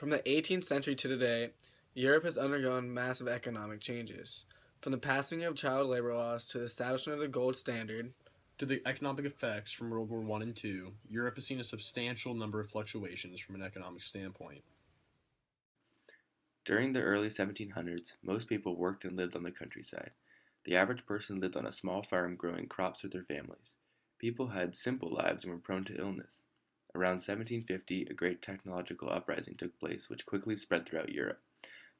From the 18th century to today, Europe has undergone massive economic changes. From the passing of child labor laws to the establishment of the gold standard, To the economic effects from World War I and II, Europe has seen a substantial number of fluctuations from an economic standpoint. During the early 1700s, most people worked and lived on the countryside. The average person lived on a small farm growing crops with their families. People had simple lives and were prone to illness. Around 1750, a great technological uprising took place, which quickly spread throughout Europe.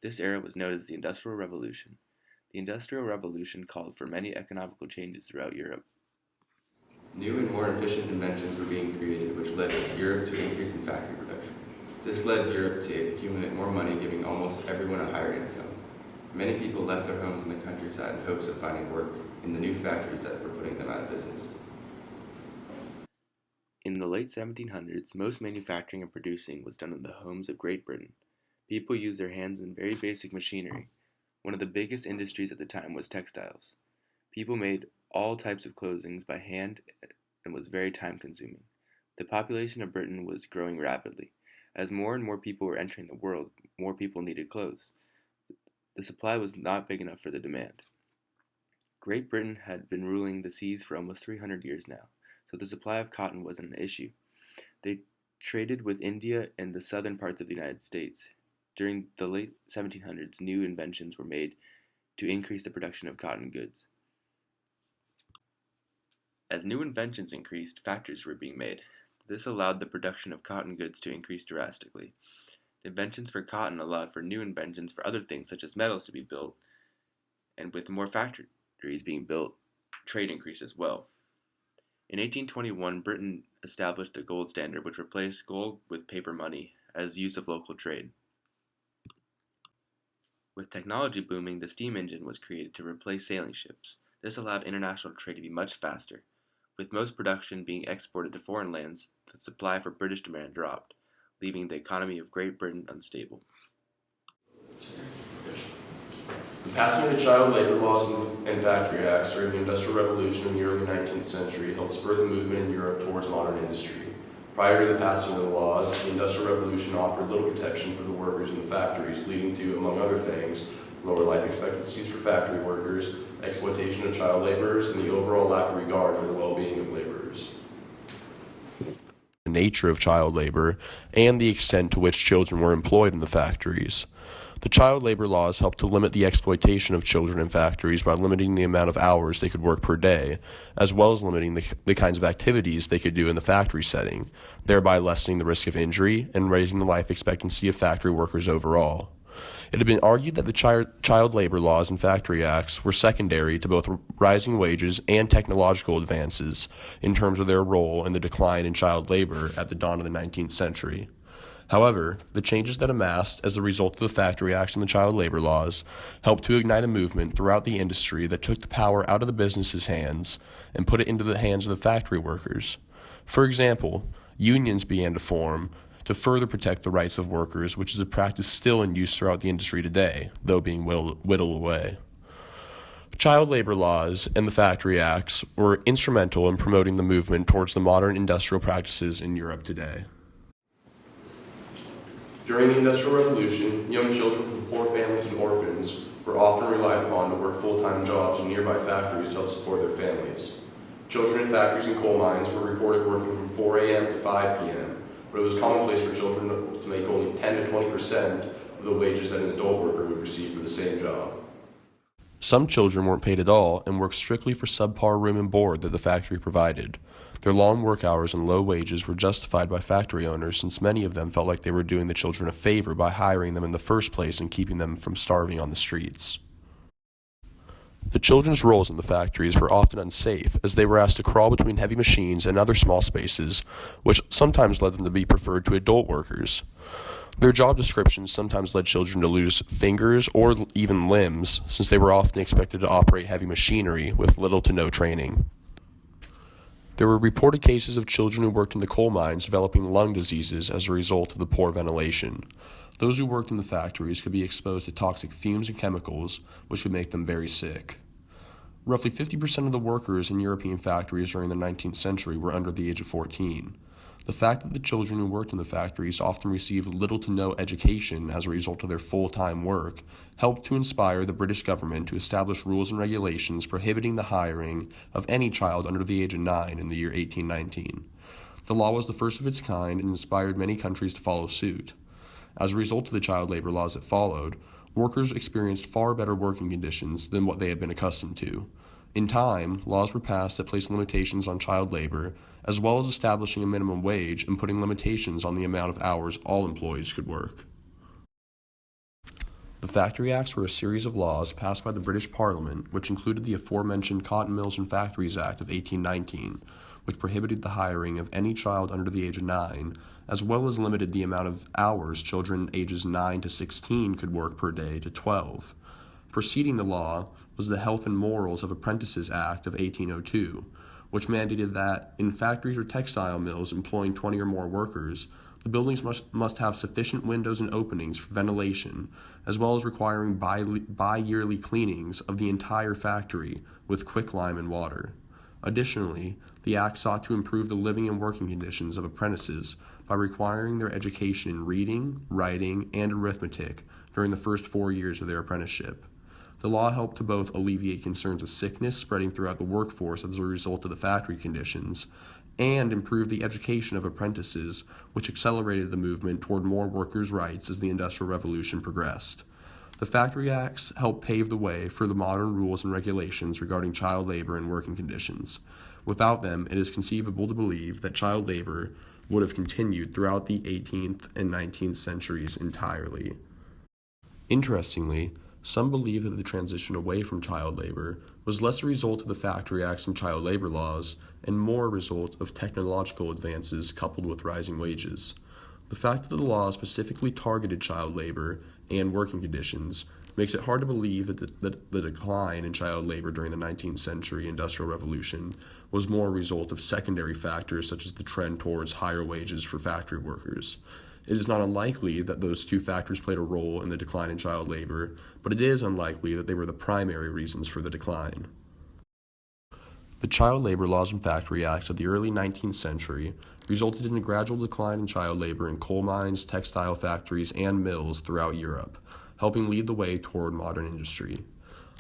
This era was known as the Industrial Revolution. The Industrial Revolution called for many economical changes throughout Europe. New and more efficient inventions were being created, which led Europe to an increase in factory production. This led Europe to accumulate more money, giving almost everyone a higher income. Many people left their homes in the countryside in hopes of finding work in the new factories that were putting them out of business. In the late 1700s, most manufacturing and producing was done in the homes of Great Britain. People used their hands in very basic machinery. One of the biggest industries at the time was textiles. People made all types of clothing by hand and was very time consuming. The population of Britain was growing rapidly. As more and more people were entering the world, more people needed clothes. The supply was not big enough for the demand. Great Britain had been ruling the seas for almost 300 years now, so the supply of cotton wasn't an issue. They traded with India and the southern parts of the United States. During the late 1700s, new inventions were made to increase the production of cotton goods. As new inventions increased, factories were being made. This allowed the production of cotton goods to increase drastically. The inventions for cotton allowed for new inventions for other things such as metals to be built, and with more factories being built, trade increased as well. In 1821, Britain established a gold standard which replaced gold with paper money as use of local trade. With technology booming, the steam engine was created to replace sailing ships. This allowed international trade to be much faster. With most production being exported to foreign lands, the supply for British demand dropped, leaving the economy of Great Britain unstable. The passing of the child labor laws and factory acts during the Industrial Revolution in the early 19th century helped spur the movement in Europe towards modern industry. Prior to the passing of the laws, the Industrial Revolution offered little protection for the workers in the factories, leading to, among other things, lower life expectancies for factory workers, exploitation of child laborers, and the overall lack of regard for the well-being of laborers. The nature of child labor and the extent to which children were employed in the factories. The child labor laws helped to limit the exploitation of children in factories by limiting the amount of hours they could work per day, as well as limiting the kinds of activities they could do in the factory setting, thereby lessening the risk of injury and raising the life expectancy of factory workers overall. It had been argued that the child labor laws and factory acts were secondary to both rising wages and technological advances in terms of their role in the decline in child labor at the dawn of the 19th century. However, the changes that amassed as a result of the factory acts and the child labor laws helped to ignite a movement throughout the industry that took the power out of the business's hands and put it into the hands of the factory workers. For example, unions began to form to further protect the rights of workers, which is a practice still in use throughout the industry today, though being whittled away. Child labor laws and the factory acts were instrumental in promoting the movement towards the modern industrial practices in Europe today. During the Industrial Revolution, young children from poor families and orphans were often relied upon to work full-time jobs in nearby factories to help support their families. Children in factories and coal mines were reported working from 4 a.m. to 5 p.m., but it was commonplace for children to make only 10 to 20% of the wages that an adult worker would receive for the same job. Some children weren't paid at all and worked strictly for subpar room and board that the factory provided. Their long work hours and low wages were justified by factory owners since many of them felt like they were doing the children a favor by hiring them in the first place and keeping them from starving on the streets. The children's roles in the factories were often unsafe, as they were asked to crawl between heavy machines and other small spaces, which sometimes led them to be preferred to adult workers. Their job descriptions sometimes led children to lose fingers or even limbs, since they were often expected to operate heavy machinery with little to no training. There were reported cases of children who worked in the coal mines developing lung diseases as a result of the poor ventilation. Those who worked in the factories could be exposed to toxic fumes and chemicals, which would make them very sick. Roughly 50% of the workers in European factories during the 19th century were under the age of 14. The fact that the children who worked in the factories often received little to no education as a result of their full-time work helped to inspire the British government to establish rules and regulations prohibiting the hiring of any child under the age of 9 in the year 1819. The law was the first of its kind and inspired many countries to follow suit. As a result of the child labor laws that followed, workers experienced far better working conditions than what they had been accustomed to. In time, laws were passed that placed limitations on child labor, as well as establishing a minimum wage and putting limitations on the amount of hours all employees could work. The Factory Acts were a series of laws passed by the British Parliament, which included the aforementioned Cotton Mills and Factories Act of 1819, which prohibited the hiring of any child under the age of 9, as well as limited the amount of hours children ages 9 to 16 could work per day to 12. Preceding the law was the Health and Morals of Apprentices Act of 1802, which mandated that in factories or textile mills employing 20 or more workers, the buildings must have sufficient windows and openings for ventilation, as well as requiring bi-yearly cleanings of the entire factory with quicklime and water. Additionally, the Act sought to improve the living and working conditions of apprentices by requiring their education in reading, writing, and arithmetic during the first 4 years of their apprenticeship. The law helped to both alleviate concerns of sickness spreading throughout the workforce as a result of the factory conditions, and improve the education of apprentices, which accelerated the movement toward more workers' rights as the Industrial Revolution progressed. The Factory Acts helped pave the way for the modern rules and regulations regarding child labor and working conditions. Without them, it is conceivable to believe that child labor would have continued throughout the 18th and 19th centuries entirely. Interestingly, some believe that the transition away from child labor was less a result of the Factory Acts and child labor laws and more a result of technological advances coupled with rising wages. The fact that the law specifically targeted child labor and working conditions makes it hard to believe that the decline in child labor during the 19th century Industrial Revolution was more a result of secondary factors such as the trend towards higher wages for factory workers. It is not unlikely that those two factors played a role in the decline in child labor, but it is unlikely that they were the primary reasons for the decline. The child labor laws and factory acts of the early 19th century resulted in a gradual decline in child labor in coal mines, textile factories, and mills throughout Europe, helping lead the way toward modern industry.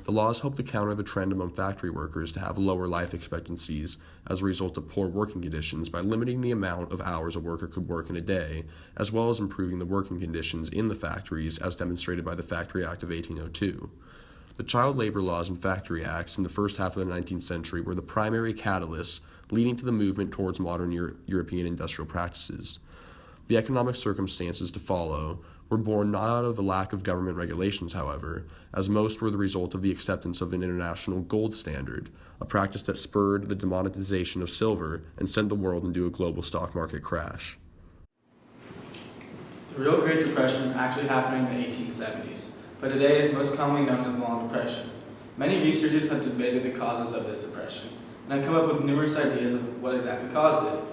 The laws helped to counter the trend among factory workers to have lower life expectancies as a result of poor working conditions by limiting the amount of hours a worker could work in a day, as well as improving the working conditions in the factories as demonstrated by the Factory Act of 1802. The child labor laws and factory acts in the first half of the 19th century were the primary catalysts leading to the movement towards modern European industrial practices. The economic circumstances to follow were born not out of a lack of government regulations, however, as most were the result of the acceptance of an international gold standard, a practice that spurred the demonetization of silver and sent the world into a global stock market crash. The real Great Depression actually happened in the 1870s, but today is most commonly known as the Long Depression. Many researchers have debated the causes of this depression, and have come up with numerous ideas of what exactly caused it.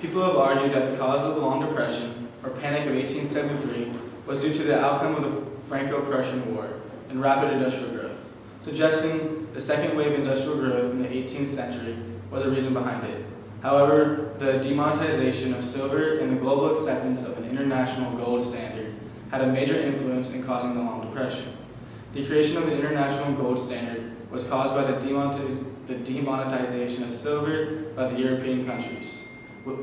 People have argued that the cause of the Long Depression, or Panic of 1873, was due to the outcome of the Franco-Prussian War and rapid industrial growth, suggesting the second wave of industrial growth in the 18th century was a reason behind it. However, the demonetization of silver and the global acceptance of an international gold standard had a major influence in causing the Long Depression. The creation of the international gold standard was caused by the demonetization of silver by the European countries.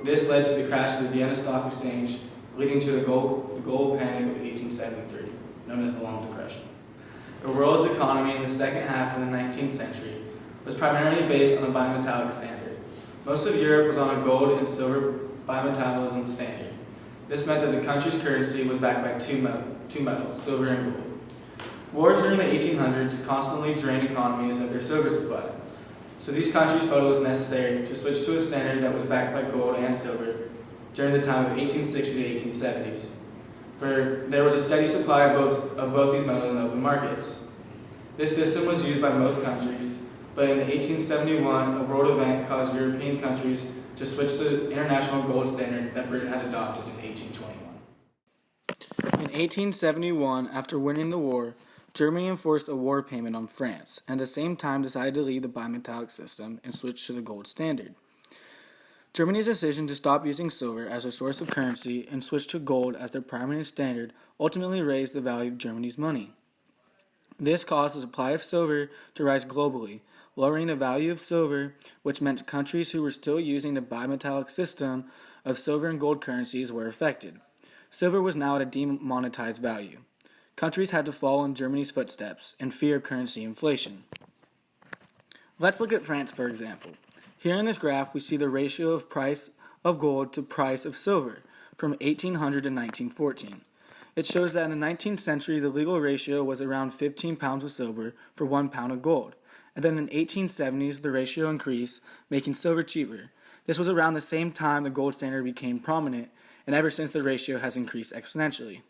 This led to the crash of the Vienna Stock Exchange, leading to the gold panic of 1873, known as the Long Depression. The world's economy in the second half of the 19th century was primarily based on the bimetallic standard. Most of Europe was on a gold and silver bimetallism standard. This meant that the country's currency was backed by two metals, silver and gold. Wars during the 1800s constantly drained economies of their silver supply, so these countries felt it was necessary to switch to a standard that was backed by gold and silver during the time of 1860 to 1870s, for there was a steady supply of both these metals in open markets. This system was used by most countries, but in 1871, a world event caused European countries to switch to the international gold standard that Britain had adopted in 1821. In 1871, after winning the war, Germany enforced a war payment on France, and at the same time decided to leave the bimetallic system and switch to the gold standard. Germany's decision to stop using silver as a source of currency and switch to gold as their primary standard ultimately raised the value of Germany's money. This caused the supply of silver to rise globally, lowering the value of silver, which meant countries who were still using the bimetallic system of silver and gold currencies were affected. Silver was now at a demonetized value. Countries had to follow in Germany's footsteps in fear of currency inflation. Let's look at France, for example. Here in this graph, we see the ratio of price of gold to price of silver from 1800 to 1914. It shows that in the 19th century, the legal ratio was around 15 pounds of silver for 1 pound of gold. And then in the 1870s, the ratio increased, making silver cheaper. This was around the same time the gold standard became prominent, and ever since the ratio has increased exponentially.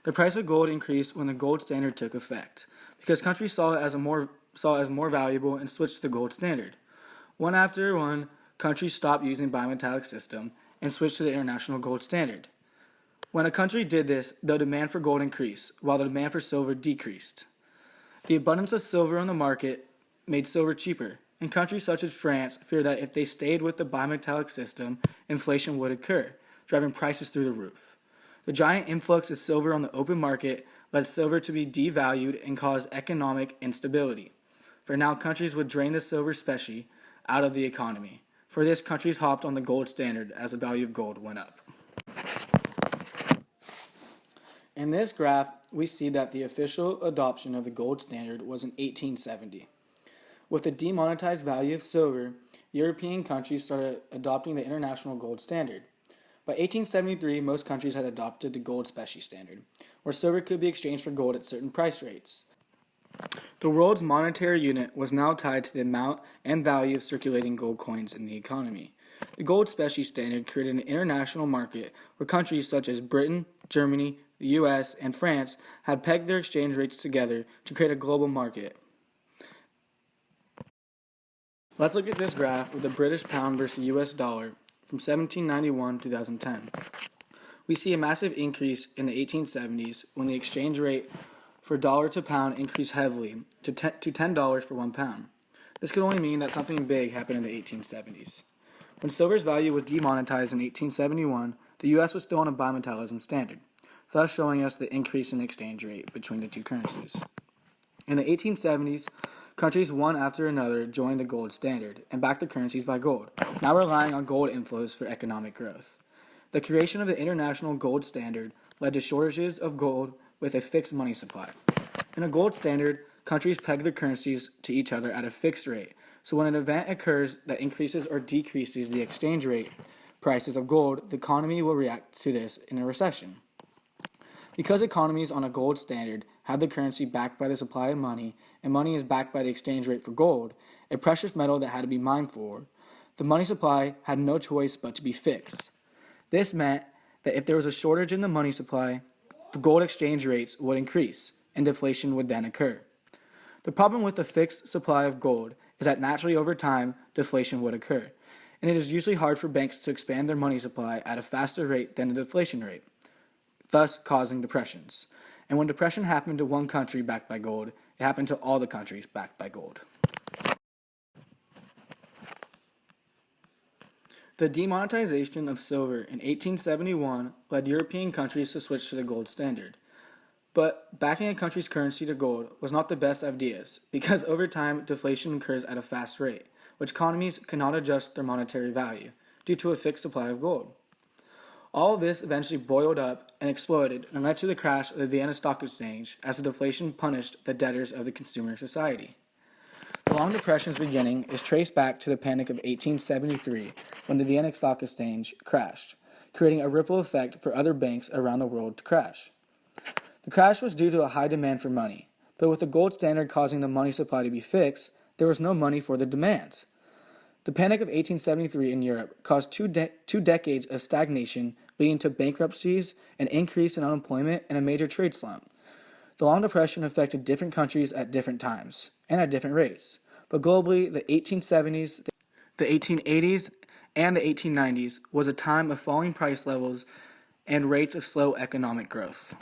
The price of gold increased when the gold standard took effect, because countries saw it as more valuable and switched to the gold standard. One after one, countries stopped using the bimetallic system and switched to the international gold standard. When a country did this, the demand for gold increased, while the demand for silver decreased. The abundance of silver on the market made silver cheaper, and countries such as France feared that if they stayed with the bimetallic system, inflation would occur, driving prices through the roof. The giant influx of silver on the open market led silver to be devalued and caused economic instability. For now, countries would drain the silver specie out of the economy. For this, countries hopped on the gold standard as the value of gold went up. In this graph, we see that the official adoption of the gold standard was in 1870. With the demonetized value of silver, European countries started adopting the international gold standard. By 1873, most countries had adopted the gold specie standard, where silver could be exchanged for gold at certain price rates. The world's monetary unit was now tied to the amount and value of circulating gold coins in the economy. The gold specie standard created an international market where countries such as Britain, Germany, the US, and France had pegged their exchange rates together to create a global market. Let's look at this graph with the British pound versus the US dollar from 1791 to 2010. We see a massive increase in the 1870s when the exchange rate for dollar to pound increased heavily to $10 for 1 pound. This could only mean that something big happened in the 1870s. When silver's value was demonetized in 1871, the US was still on a bimetallism standard, thus showing us the increase in the exchange rate between the two currencies. In the 1870s, countries one after another joined the gold standard and backed the currencies by gold, now relying on gold inflows for economic growth. The creation of the international gold standard led to shortages of gold with a fixed money supply. In a gold standard, countries peg their currencies to each other at a fixed rate, so when an event occurs that increases or decreases the exchange rate prices of gold, the economy will react to this in a recession. Because economies on a gold standard have the currency backed by the supply of money, and money is backed by the exchange rate for gold, a precious metal that had to be mined for, the money supply had no choice but to be fixed. This meant that if there was a shortage in the money supply, the gold exchange rates would increase, and deflation would then occur. The problem with the fixed supply of gold is that naturally over time, deflation would occur, and it is usually hard for banks to expand their money supply at a faster rate than the deflation rate, thus causing depressions. And when depression happened to one country backed by gold, it happened to all the countries backed by gold. The demonetization of silver in 1871 led European countries to switch to the gold standard. But backing a country's currency to gold was not the best of ideas, because over time deflation occurs at a fast rate, which economies cannot adjust their monetary value due to a fixed supply of gold. All of this eventually boiled up and exploded and led to the crash of the Vienna Stock Exchange as the deflation punished the debtors of the consumer society. The Long Depression's beginning is traced back to the Panic of 1873 when the Vienna Stock Exchange crashed, creating a ripple effect for other banks around the world to crash. The crash was due to a high demand for money, but with the gold standard causing the money supply to be fixed, there was no money for the demand. The Panic of 1873 in Europe caused two decades of stagnation, leading to bankruptcies, an increase in unemployment, and a major trade slump. The Long Depression affected different countries at different times, and at different rates. But globally, the 1870s, the 1880s, and the 1890s was a time of falling price levels and rates of slow economic growth.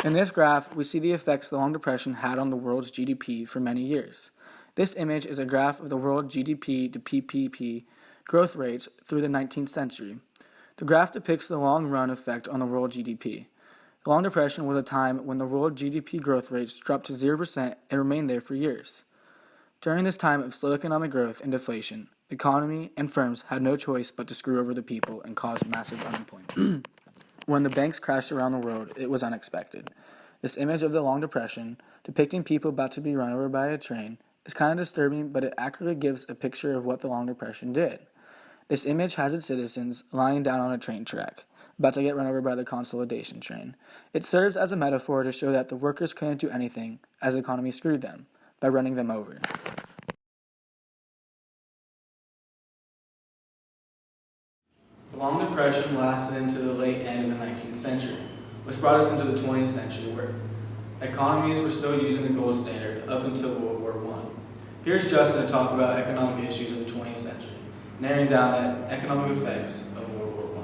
In this graph, we see the effects the Long Depression had on the world's GDP for many years. This image is a graph of the world GDP to PPP growth rates through the 19th century. The graph depicts the long-run effect on the world GDP. The Long Depression was a time when the world GDP growth rates dropped to 0% and remained there for years. During this time of slow economic growth and deflation, the economy and firms had no choice but to screw over the people and cause massive unemployment. When the banks crashed around the world, it was unexpected. This image of the Long Depression, depicting people about to be run over by a train, is kind of disturbing, but it accurately gives a picture of what the Long Depression did. This image has its citizens lying down on a train track, about to get run over by the consolidation train. It serves as a metaphor to show that the workers couldn't do anything as the economy screwed them by running them over. The Long Depression lasted into the late end of the 19th century, which brought us into the 20th century where economies were still using the gold standard up until World War I. Here's Justin to talk about economic issues of the 20th century, narrowing down the economic effects of World War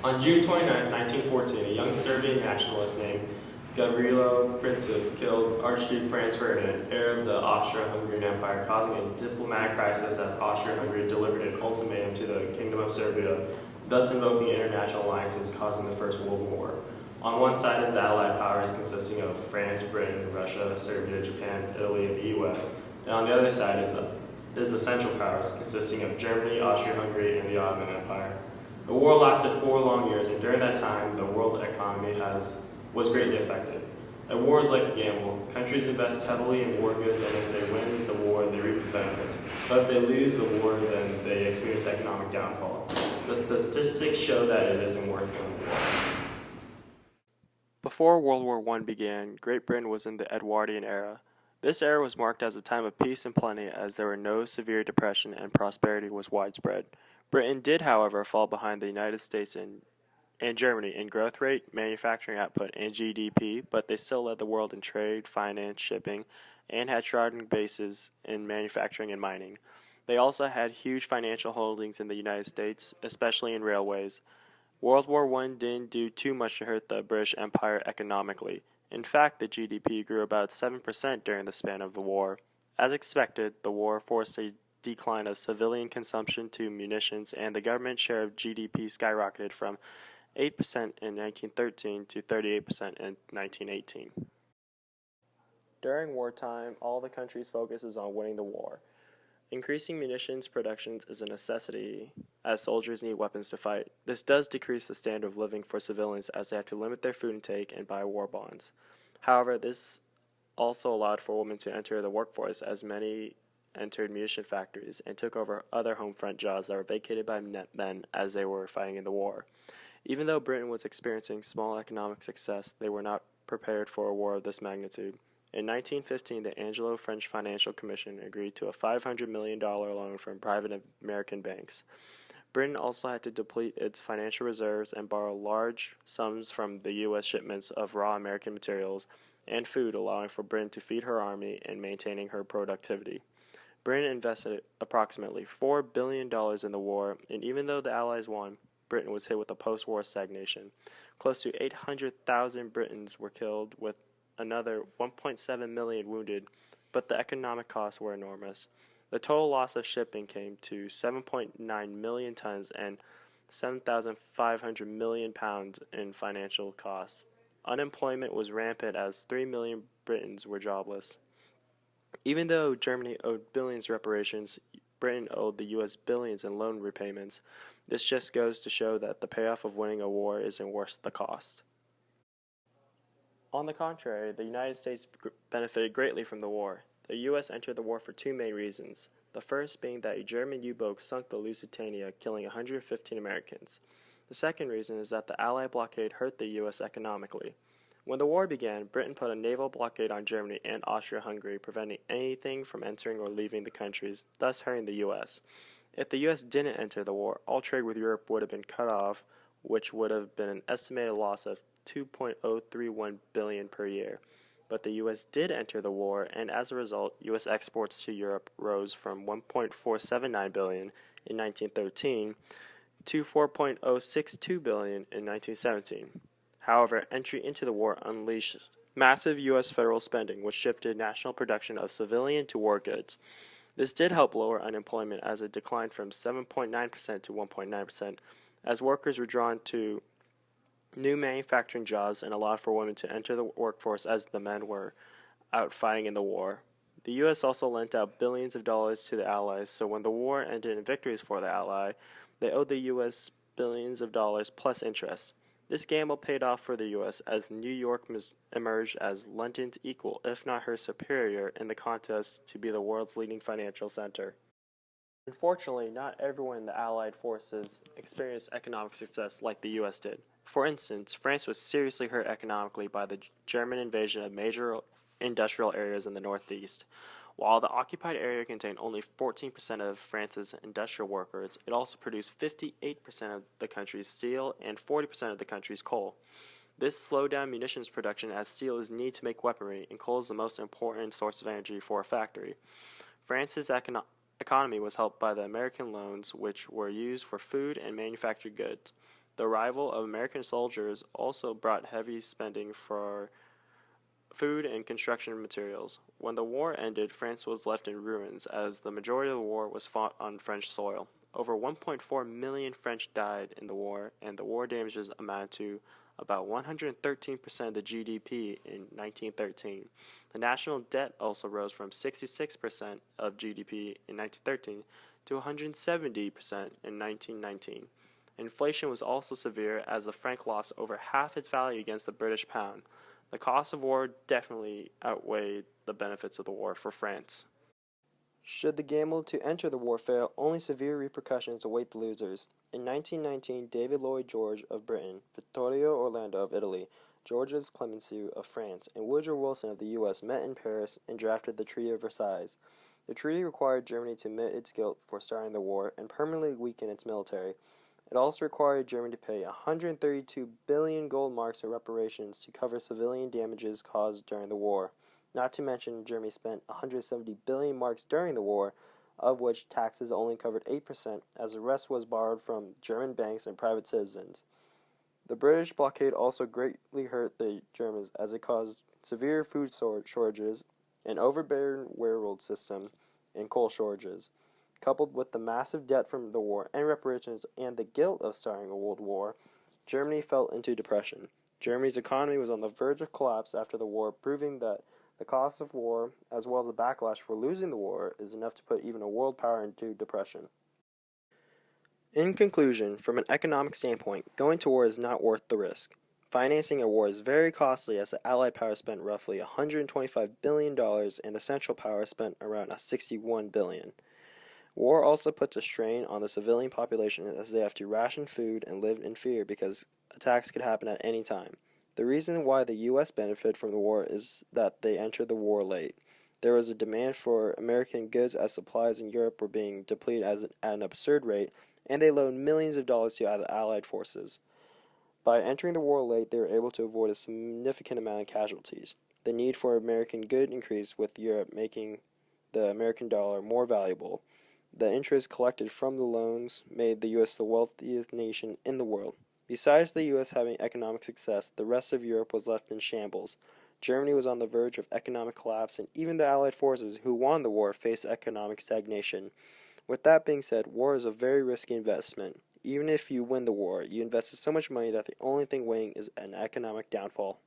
I. On June 29, 1914, a young Serbian nationalist named Gavrilo Princip killed Archduke Franz Ferdinand, heir of the Austro-Hungarian Empire, causing a diplomatic crisis as Austria-Hungary delivered an ultimatum to the Kingdom of Serbia, thus invoking international alliances, causing the First World War. On one side is the Allied powers consisting of France, Britain, Russia, Serbia, Japan, Italy, and the U.S., and on the other side is the Central Powers consisting of Germany, Austria-Hungary, and the Ottoman Empire. The war lasted 4 long years, and during that time, the world economy was greatly affected. A war is like a gamble. Countries invest heavily in war goods, and if they win the war, they reap the benefits. But if they lose the war, then they experience economic downfall. The statistics show that it isn't worth winning the war. Before World War I began, Great Britain was in the Edwardian era. This era was marked as a time of peace and plenty, as there were no severe depression and prosperity was widespread. Britain did, however, fall behind the United States and Germany in growth rate, manufacturing output, and GDP, but they still led the world in trade, finance, shipping, and had strong bases in manufacturing and mining. They also had huge financial holdings in the United States, especially in railways. World War I didn't do too much to hurt the British Empire economically. In fact, the GDP grew about 7% during the span of the war. As expected, the war forced a decline of civilian consumption to munitions, and the government share of GDP skyrocketed from 8% in 1913 to 38% in 1918. During wartime, all the country's focus is on winning the war. Increasing munitions production is a necessity, as soldiers need weapons to fight. This does decrease the standard of living for civilians, as they have to limit their food intake and buy war bonds. However, this also allowed for women to enter the workforce, as many entered munition factories and took over other home front jobs that were vacated by men as they were fighting in the war. Even though Britain was experiencing small economic success, they were not prepared for a war of this magnitude. In 1915, the Anglo-French Financial Commission agreed to a $500 million loan from private American banks. Britain also had to deplete its financial reserves and borrow large sums from the U.S. shipments of raw American materials and food, allowing for Britain to feed her army and maintaining her productivity. Britain invested approximately $4 billion in the war, and even though the Allies won, Britain was hit with a post-war stagnation. Close to 800,000 Britons were killed, with another 1.7 million wounded, but the economic costs were enormous. The total loss of shipping came to 7.9 million tons and 7,500 million pounds in financial costs. Unemployment was rampant, as 3 million Britons were jobless. Even though Germany owed billions reparations, Britain owed the U.S. billions in loan repayments. This just goes to show that the payoff of winning a war isn't worth the cost. On the contrary, the United States benefited greatly from the war. The U.S. entered the war for 2 main reasons. The first being that a German U-boat sunk the Lusitania, killing 115 Americans. The second reason is that the Allied blockade hurt the U.S. economically. When the war began, Britain put a naval blockade on Germany and Austria-Hungary, preventing anything from entering or leaving the countries, thus hurting the U.S. If the U.S. didn't enter the war, all trade with Europe would have been cut off, which would have been an estimated loss of $2.031 billion per year. But the U.S. did enter the war, and as a result, U.S. exports to Europe rose from $1.479 billion in 1913 to $4.062 billion in 1917. However, entry into the war unleashed massive U.S. federal spending, which shifted national production of civilian to war goods. This did help lower unemployment as it declined from 7.9% to 1.9%, as workers were drawn to new manufacturing jobs and allowed for women to enter the workforce as the men were out fighting in the war. The U.S. also lent out billions of dollars to the Allies, so when the war ended in victories for the Ally, they owed the U.S. billions of dollars plus interest. This gamble paid off for the U.S. as New York emerged as London's equal, if not her superior, in the contest to be the world's leading financial center. Unfortunately, not everyone in the Allied forces experienced economic success like the U.S. did. For instance, France was seriously hurt economically by the German invasion of major industrial areas in the northeast. While the occupied area contained only 14% of France's industrial workers, it also produced 58% of the country's steel and 40% of the country's coal. This slowed down munitions production as steel is needed to make weaponry, and coal is the most important source of energy for a factory. France's economy was helped by the American loans, which were used for food and manufactured goods. The arrival of American soldiers also brought heavy spending for food and construction materials. When the war ended, France was left in ruins as the majority of the war was fought on French soil. Over 1.4 million French died in the war, and the war damages amounted to about 113% of the GDP in 1913. The national debt also rose from 66% of GDP in 1913 to 170% in 1919. Inflation was also severe as the franc lost over half its value against the British pound. The cost of war definitely outweighed the benefits of the war for France. Should the gamble to enter the war fail, only severe repercussions await the losers. In 1919, David Lloyd George of Britain, Vittorio Orlando of Italy, Georges Clemenceau of France, and Woodrow Wilson of the U.S. met in Paris and drafted the Treaty of Versailles. The treaty required Germany to admit its guilt for starting the war and permanently weaken its military. It also required Germany to pay 132 billion gold marks in reparations to cover civilian damages caused during the war. Not to mention, Germany spent 170 billion marks during the war, of which taxes only covered 8%, as the rest was borrowed from German banks and private citizens. The British blockade also greatly hurt the Germans, as it caused severe food shortages, an overbearing railroad system, and coal shortages. Coupled with the massive debt from the war and reparations and the guilt of starting a world war, Germany fell into depression. Germany's economy was on the verge of collapse after the war, proving that the cost of war, as well as the backlash for losing the war, is enough to put even a world power into depression. In conclusion, from an economic standpoint, going to war is not worth the risk. Financing a war is very costly, as the Allied power spent roughly $125 billion and the Central Power spent around $61 billion. War also puts a strain on the civilian population as they have to ration food and live in fear because attacks could happen at any time. The reason why the U.S. benefited from the war is that they entered the war late. There was a demand for American goods as supplies in Europe were being depleted at an absurd rate, and they loaned millions of dollars to the Allied forces. By entering the war late, they were able to avoid a significant amount of casualties. The need for American goods increased, with Europe making the American dollar more valuable. The interest collected from the loans made the U.S. the wealthiest nation in the world. Besides the U.S. having economic success, the rest of Europe was left in shambles. Germany was on the verge of economic collapse, and even the Allied forces who won the war faced economic stagnation. With that being said, war is a very risky investment. Even if you win the war, you invested so much money that the only thing waiting is an economic downfall.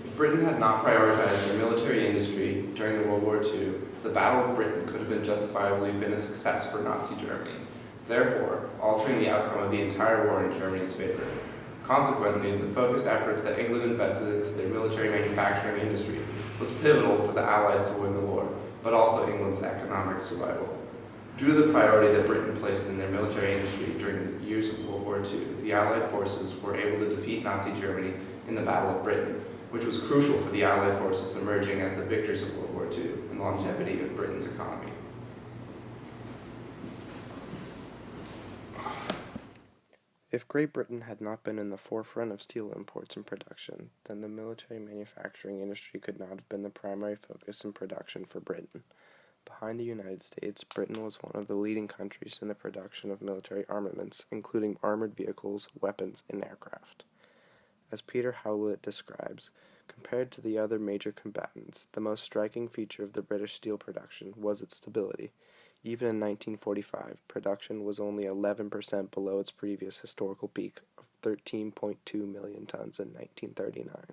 If Britain had not prioritized their military industry during the World War II, the Battle of Britain could have justifiably been a success for Nazi Germany, therefore altering the outcome of the entire war in Germany's favor. Consequently, the focused efforts that England invested into their military manufacturing industry was pivotal for the Allies to win the war, but also England's economic survival. Due to the priority that Britain placed in their military industry during the years of World War II, the Allied forces were able to defeat Nazi Germany in the Battle of Britain, which was crucial for the Allied forces emerging as the victors of World War II and the longevity of Britain's economy. If Great Britain had not been in the forefront of steel imports and production, then the military manufacturing industry could not have been the primary focus in production for Britain. Behind the United States, Britain was one of the leading countries in the production of military armaments, including armored vehicles, weapons, and aircraft. As Peter Howlett describes, Compared to the other major combatants, the most striking feature of the British steel production was its stability. Even in 1945, production was only 11% below its previous historical peak of 13.2 million tons in 1939.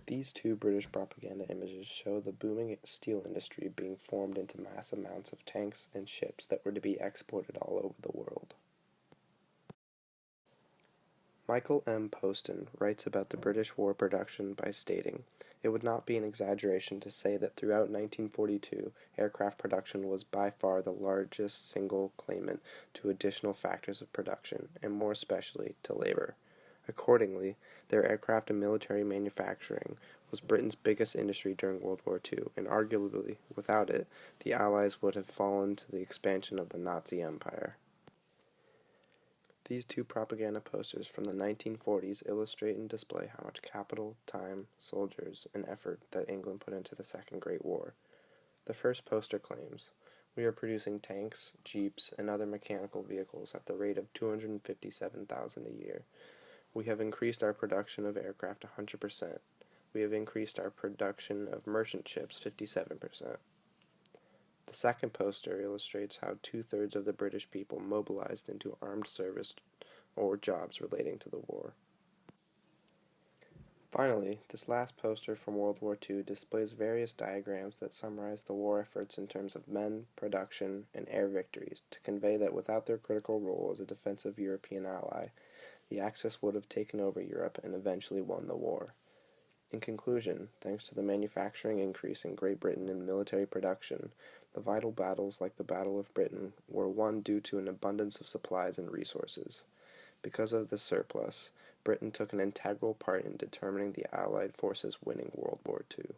These two British propaganda images show the booming steel industry being formed into mass amounts of tanks and ships that were to be exported all over the world. Michael M. Poston writes about the British war production by stating, "It would not be an exaggeration to say that throughout 1942, aircraft production was by far the largest single claimant to additional factors of production, and more especially to labor. Accordingly, their aircraft and military manufacturing was Britain's biggest industry during World War II, and arguably, without it, the Allies would have fallen to the expansion of the Nazi Empire." These two propaganda posters from the 1940s illustrate and display how much capital, time, soldiers, and effort that England put into the Second Great War. The first poster claims, "We are producing tanks, jeeps, and other mechanical vehicles at the rate of 257,000 a year. We have increased our production of aircraft 100%. We have increased our production of merchant ships 57%. The second poster illustrates how 2/3 of the British people mobilized into armed service or jobs relating to the war. Finally, this last poster from World War II displays various diagrams that summarize the war efforts in terms of men, production, and air victories to convey that without their critical role as a defensive European ally, the Axis would have taken over Europe and eventually won the war. In conclusion, thanks to the manufacturing increase in Great Britain in military production, the vital battles like the Battle of Britain were won due to an abundance of supplies and resources. Because of this surplus, Britain took an integral part in determining the Allied forces winning World War II.